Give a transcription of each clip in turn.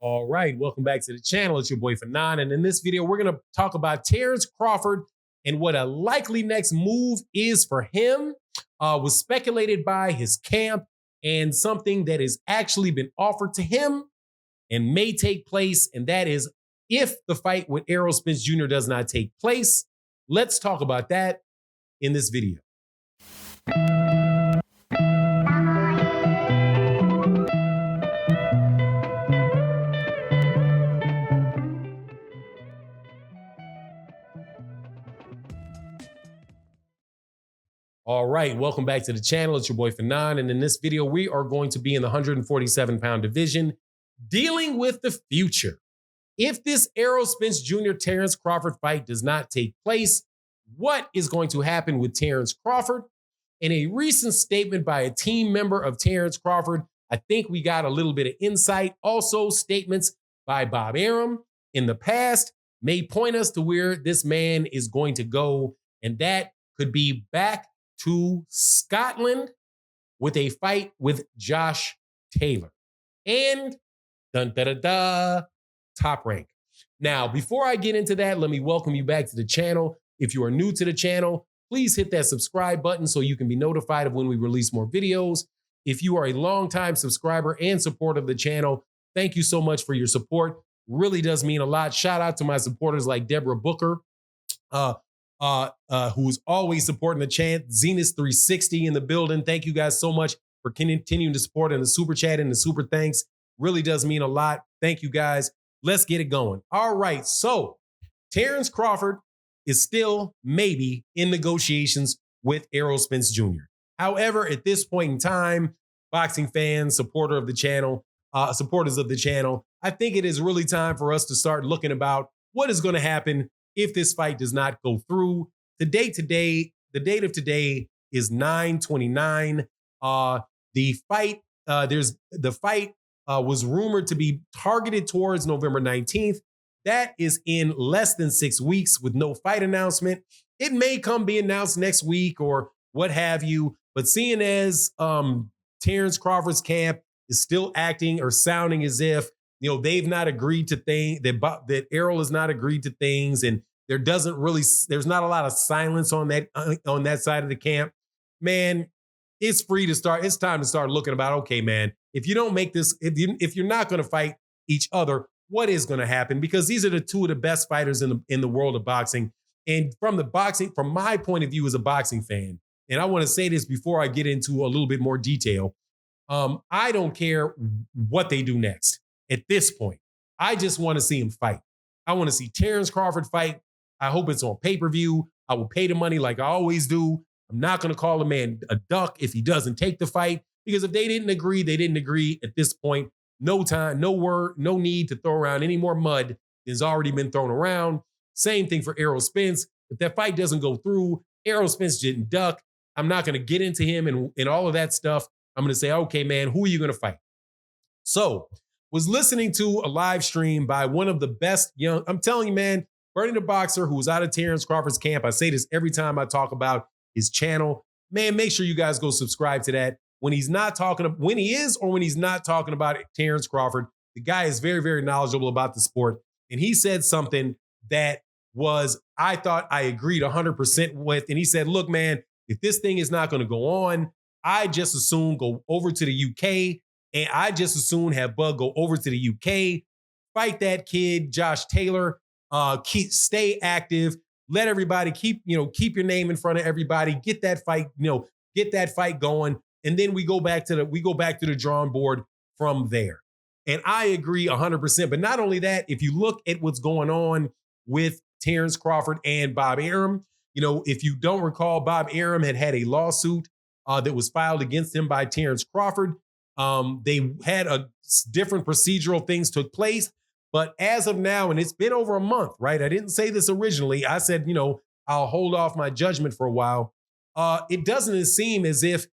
All right, welcome back to the channel. It's your boy Fanon, and in this video, we're going to talk about Terence Crawford and what a likely next move is for him. Was speculated by his camp and something that has actually been offered to him and may take place, and that is if the fight with Errol Spence Jr. does not take place. Let's talk about that in this video. All right, welcome back to the channel. It's your boy Fanon, and in this video, we are going to be in the 147-pound division, dealing with the future. If this Errol Spence Jr. Terence Crawford fight does not take place, what is going to happen with Terence Crawford? In a recent statement by a team member of Terence Crawford, I think we got a little bit of insight. Also, statements by Bob Arum in the past may point us to where this man is going to go, and that could be back to Scotland with a fight with Josh Taylor. And Top Rank. Now, before I get into that, let me welcome you back to the channel. If you are new to the channel, please hit that subscribe button so you can be notified of when we release more videos. If you are a longtime subscriber and supporter of the channel, thank you so much for your support. Really does mean a lot. Shout out to my supporters like Deborah Booker, who's always supporting the channel. Zenith 360 in the building. Thank you guys so much for continuing to support in the super chat and the super thanks. Really does mean a lot. Thank you guys. Let's get it going. All right, so Terence Crawford is still maybe in negotiations with Errol Spence Jr. However, at this point in time, boxing fans, supporters of the channel, I think it is really time for us to start looking about what is going to happen if this fight does not go through. The date of today is 9/29. The fight was rumored to be targeted towards November 19th. That is in less than 6 weeks with no fight announcement. It may be announced next week or what have you, but seeing as Terence Crawford's camp is still acting or sounding as if, they've not agreed to things, that Errol has not agreed to things, and there's not a lot of silence on that side of the camp, man, it's time to start looking about, okay, man, if you don't make this, if you're not going to fight each other, what is going to happen? Because these are the two of the best fighters in the world of boxing. And from my point of view as a boxing fan, and I want to say this before I get into a little bit more detail, I don't care what they do next at this point. I just want to see him fight. I want to see Terence Crawford fight. I hope it's on pay-per-view. I will pay the money like I always do. I'm not going to call a man a duck if he doesn't take the fight, because if they didn't agree, they didn't agree at this point. No time, no word, no need to throw around any more mud that's already been thrown around. Same thing for Errol Spence. If that fight doesn't go through, Errol Spence didn't duck. I'm not going to get into him and all of that stuff. I'm going to say, okay, man, who are you going to fight? So, was listening to a live stream by one of the best I'm telling you, man, Bernie the Boxer, who was out of Terence Crawford's camp. I say this every time I talk about his channel. Man, make sure you guys go subscribe to that. When he's not talking about Terence Crawford, the guy is very, very knowledgeable about the sport. And he said something that I thought I agreed 100% with. And he said, look, man, if this thing is not going to go on, I just as soon go over to the UK, and I just as soon have Bug go over to the UK, fight that kid, Josh Taylor, stay active, let everybody keep your name in front of everybody, get that fight going. And then we go back to the drawing board from there. And I agree 100%. But not only that, if you look at what's going on with Terence Crawford and Bob Arum, if you don't recall, Bob Arum had a lawsuit that was filed against him by Terence Crawford. They had different procedural things took place. But as of now, and it's been over a month, right? I didn't say this originally. I said, I'll hold off my judgment for a while. It doesn't seem as if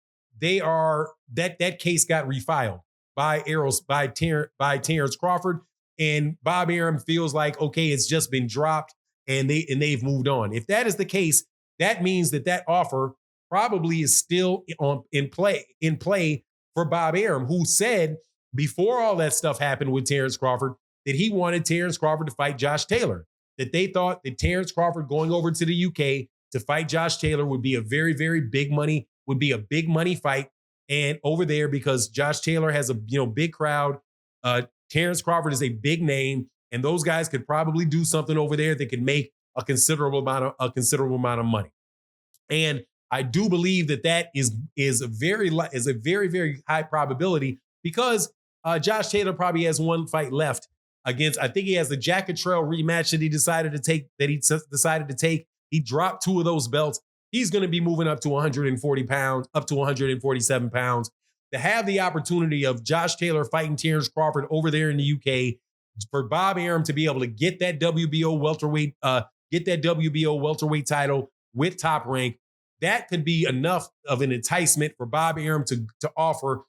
that case got refiled by Terence Crawford, and Bob Arum feels like, okay, it's just been dropped and they've moved on. If that is the case, that means that offer probably is still in play for Bob Arum, who said before all that stuff happened with Terence Crawford, that he wanted Terence Crawford to fight Josh Taylor, that they thought that Terence Crawford going over to the UK to fight Josh Taylor would be a very, very big money, would be a big money fight. And over there, because Josh Taylor has a big crowd, Terence Crawford is a big name, and those guys could probably do something over there that could make a considerable amount of money. And I do believe that is a very very high probability, because Josh Taylor probably has one fight left against. I think he has the Jack Cottrell rematch that he decided to take. He dropped 2 of those belts. He's going to be moving up to 140 pounds, up to 147 pounds. To have the opportunity of Josh Taylor fighting Terence Crawford over there in the UK, for Bob Arum to be able to get that WBO welterweight title with Top Rank, that could be enough of an enticement for Bob Arum to offer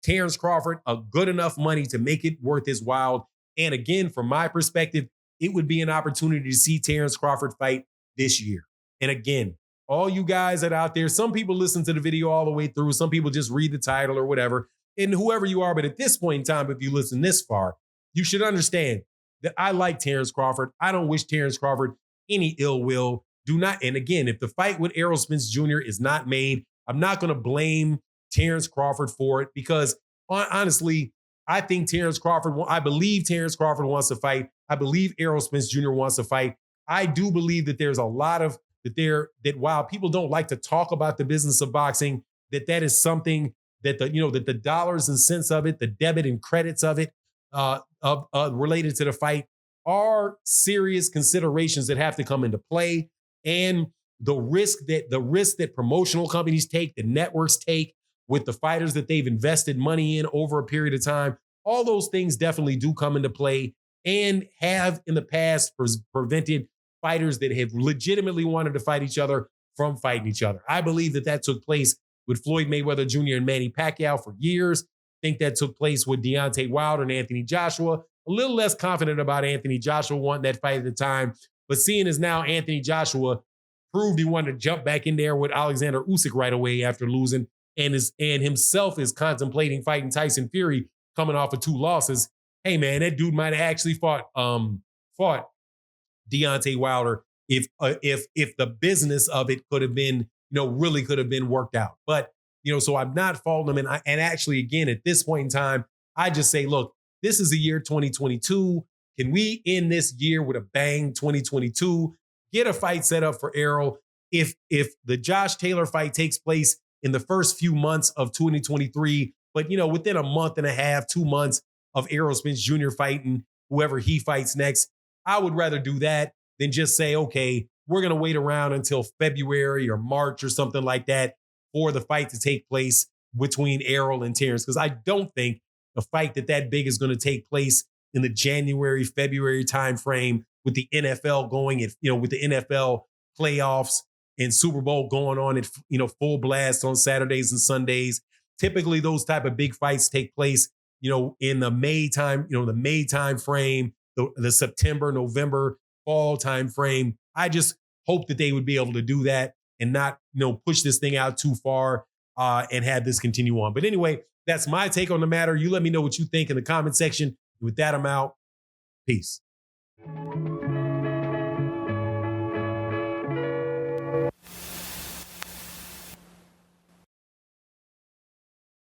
Terence Crawford a good enough money to make it worth his while. And again, from my perspective, it would be an opportunity to see Terence Crawford fight this year. And again, all you guys that are out there, some people listen to the video all the way through. Some people just read the title or whatever. And whoever you are, but at this point in time, if you listen this far, you should understand that I like Terence Crawford. I don't wish Terence Crawford any ill will. Do not. And again, if the fight with Errol Spence Jr. is not made, I'm not going to blame Terence Crawford for it, because honestly, I believe Terence Crawford wants to fight. I believe Errol Spence Jr. wants to fight. I do believe that there's a lot of that while people don't like to talk about the business of boxing, that is something that the dollars and cents of it, the debit and credits of it, related to the fight, are serious considerations that have to come into play. And the risk that promotional companies take, the networks take with the fighters that they've invested money in over a period of time, all those things definitely do come into play, and have in the past prevented fighters that have legitimately wanted to fight each other from fighting each other. I believe that took place with Floyd Mayweather Jr. and Manny Pacquiao for years. I think that took place with Deontay Wilder and Anthony Joshua. A little less confident about Anthony Joshua wanting that fight at the time, but seeing as now Anthony Joshua proved he wanted to jump back in there with Alexander Usyk right away after losing, and himself is contemplating fighting Tyson Fury coming off of 2 losses. Hey man, that dude might have actually fought Deontay Wilder if the business of it could have been, really could have been worked out. But, so I'm not faulting him. And actually, again, at this point in time, I just say, look, this is the year 2022. Can we end this year with a bang? 2022, get a fight set up for Errol. If the Josh Taylor fight takes place in the first few months of 2023, but, within a month and a half, 2 months of Errol Spence Jr. fighting whoever he fights next, I would rather do that than just say, okay, we're going to wait around until February or March or something like that for the fight to take place between Errol and Terence. Because I don't think a fight that big is going to take place in the January, February timeframe, with the NFL going at, with the NFL playoffs and Super Bowl going on at, full blast on Saturdays and Sundays. Typically, those type of big fights take place, in the May time frame, the September, November, fall time frame. I just hope that they would be able to do that and not, push this thing out too far and have this continue on. But anyway, that's my take on the matter. You let me know what you think in the comment section. With that, I'm out. Peace.